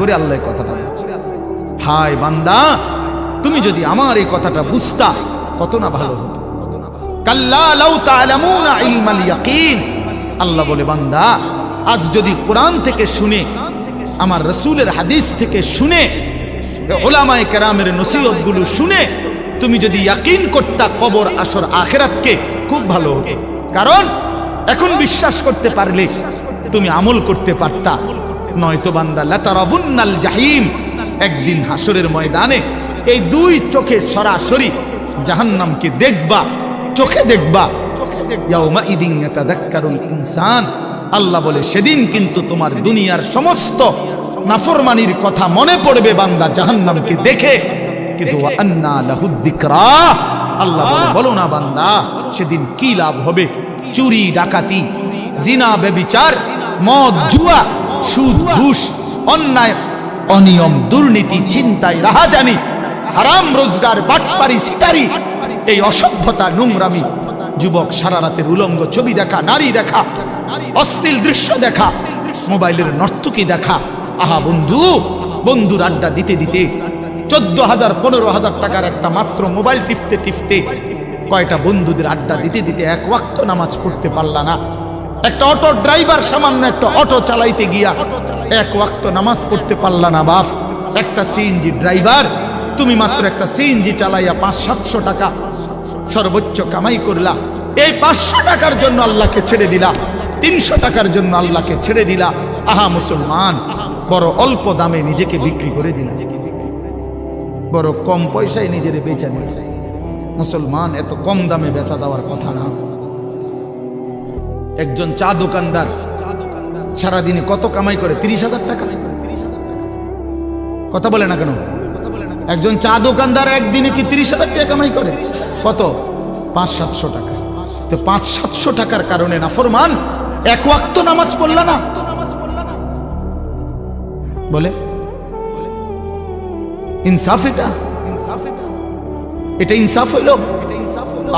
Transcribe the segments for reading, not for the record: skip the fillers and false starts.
করে আল্লাহ কথাটা বলছে। হায় বান্দা, তুমি যদি আমার এই কথাটা বুঝতা কত না ভালো হতো। কাল্লা লাউ তা'লামুনা ইলমাল ইয়াকিন, আল্লাহ বলে বান্দা আজ যদি কোরআন থেকে শুনে, আমার রাসূলের হাদিস থেকে শুনে, উলামায়ে কেরামের নসিহতগুলো শুনে তুমি যদি ইয়াকিন করতা কবর আসর আখিরাতকে, খুব ভালো হতো। কারণ এখন বিশ্বাস করতে পারলে তুমি আমল করতে পারতা। নয়তো বান্দা লাতারাবুন্নাল জাহিম, একদিন হাসরের ময়দানে এই দুই চোখে সরাসরি জাহান্নামকে দেখবা, চোখে দেখবা। ইয়াউমা ইদিন ইয়াতাযাক্কারুল ইনসান, আল্লাহ বলে সেদিন কিন্তু তোমার দুনিয়ার সমস্ত নাফরমানির কথা মনে পড়বে বান্দা জাহান্নামকে দেখে। কিন্তু ওয়া আন্না লাহুদ যিকরা, আল্লাহ বলে বলো না বান্দা সেদিন কি লাভ হবে? চুরি ডাকাতি, জিনা ব্যভিচার, মদ জুয়া, সুদ ঘুষ, অন্যায় অনিয়ম দুর্নীতি ছিনতাই রাহাজানি, হারাম রোজগার বাটপারি সিটারি, এই অসভ্যতা নোংরামি, যুবক সারা রাতের উলঙ্গ ছবি দেখা, নারী দেখা, অশ্লীল দৃশ্য দেখা, মোবাইলের নর্তকী দেখা। আহা বন্ধু, বন্ধুর আড্ডা দিতে দিতে 14,000 15,000 টাকার একটা মাত্র মোবাইল টিপতে টিপতে কয়টা বন্ধুদের আড্ডা দিতে দিতে এক ওয়াক্ত নামাজ পড়তে পারলা না। একটা অটো ড্রাইভার সামান্য একটা অটো চালাইতে গিয়া এক ওয়াক্ত নামাজ পড়তে পারলা না বাপ। একটা সিএনজি ড্রাইভার, তুমি মাত্র একটা সিএনজি চালাইয়া 500-700 টাকা সর্বোচ্চ কামাই করলা। এই 500 টাকার জন্য আল্লাহকে ছেড়ে দিলা, 300 টাকার জন্য আল্লাহকে ছেড়ে দিলা। আহা মুসলমান, বড় অল্প দামে নিজেকে বিক্রি করে দিলা, বড় কম পয়সায় নিজের বেচা দিলা। মুসলমান, এত কম দামে বেচা দেওয়ার কথা না। একজন চা দোকানদার সারাদিনে কত কামাই করে? 30,000 টাকা। কথা বলে না কেন? একজন চা দোকানদার একদিনে কি 30,000 টাকা কামাই করে? কত? 500-700 টাকা। তো 500-700 টাকার কারণে নাফরমান এক ওয়াক্ত নামাজ পড়লা না? বলে ইনসাফ? এটা ইনসাফ হইল?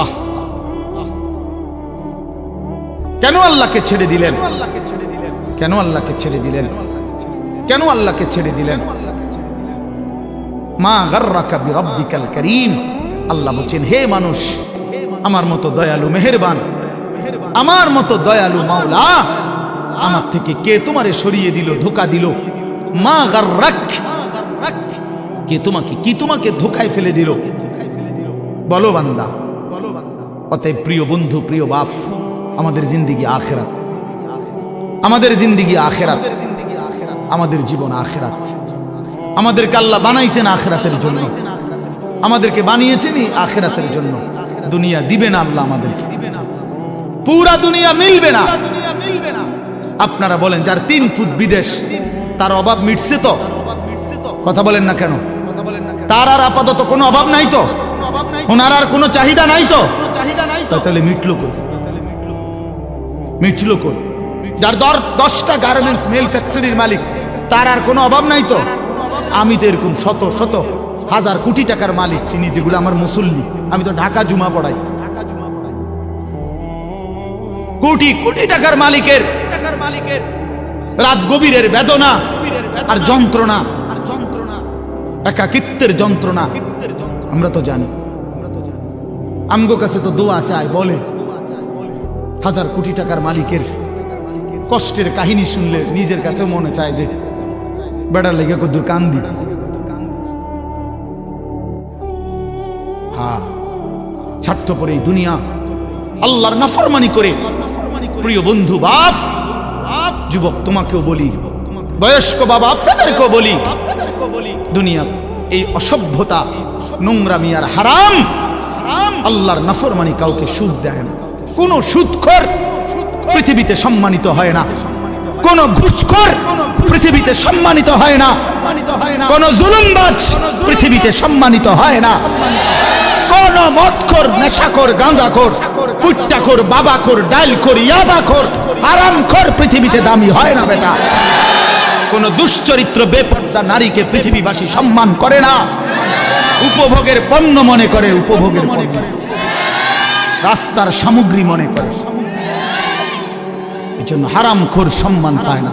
আহ, কেন আল্লাহকে ছেড়ে দিলেন? কেন আল্লাহকে ছেড়ে দিলেন? কেন আল্লাহকে ছেড়ে দিলেন? মা গাররাকা বিরাব্বিকাল কারীম, আল্লাহ বলেন হে মানুষ, আমার মতো দয়ালু মেহেরবান, আমার মতো দয়ালু মাওলা, আমার থেকে কে তোমারে সরিয়ে দিল, ধোঁকা দিল? মা গাররাক, কে তোমাকে, কি তোমাকে ধোঁকায় ফেলে দিল? বলো বান্দা। অতএব প্রিয় বন্ধু, প্রিয় বাপ, আমাদের জিন্দেগি আখিরাত, আমাদের জিন্দেগি আখিরাত, আমাদের জীবন আখিরাত। আমাদেরকে আল্লাহ বানাইছেন আখিরাতের জন্য, আমাদেরকে বানিয়েছেনই আখিরাতের জন্য। দুনিয়া দিবে না আল্লাহ আমাদেরকে, পুরা দুনিয়া মিলবে না। আপনারা বলেন যার 3 ফুট বিদেশ, তার অভাব মিটছে তো? কথা বলেন না কেন? তার আর আপাতত কোনো অভাব নাই তো? ওনার আর কোনো চাহিদা নাই তো? তাহলে মিটলো কই? মিটলো কই? যার 10টা গার্মেন্টস মেল ফ্যাক্টরির মালিক, তার আর কোনো অভাব নাই তো? আমি তো এরকম শত শত হাজার কোটি টাকার মালিক চিনি, যেগুলো আমার মুসল্লি। আমি তো ঢাকা জুমা পড়াই। কোটি কোটি টাকার মালিকের রাত গভীরের বেদনা আর যন্ত্রণা, একাকিত্বের যন্ত্রণা আমরা তো জানি। আমগো কাছে তো দোয়া চায়, বলে হাজার কোটি টাকার মালিকের কষ্টের কাহিনী শুনলে নিজের কাছে মনে চায় যে বেড়ার লেগে কদ্দুর কান্দি। হ্যাঁ, স্বার্থপর এই দুনিয়া আল্লাহর নাফরমানি করে। প্রিয় বন্ধু, বাপ, যুবক তোমাকেও বলি, বয়স্ক বাবা আপনাদেরকেও বলি, দুনিয়া এই অসভ্যতা, নোংরামি আর হারাম, আল্লাহর নাফরমানি কাউকে সুদ দেয় না। কোন সুদখোর পৃথিবীতে সম্মানিত হয় না, কোন ঘুষখোর পৃথিবীতে সম্মানিত হয় না, কোন জুলুমবাজ পৃথিবীতে সম্মানিত হয় না, কোন মদখোর, নেশাখোর, গাঁজাখোর, ফুট্টাখোর, বাবাখোর, ডাইলখোর, ইয়াবাখোর, হারামখোর পৃথিবীতে দামি হয় না বেটা। কোন দুশ্চরিত্র বেপর্দা নারীকে পৃথিবীবাসী সম্মান করে না, উপভোগের পণ্য মনে করে, উপভোগের পণ্য, রাস্তার সামগ্রী মনে করে। এই জন্য হারামখোর সম্মান পায় না।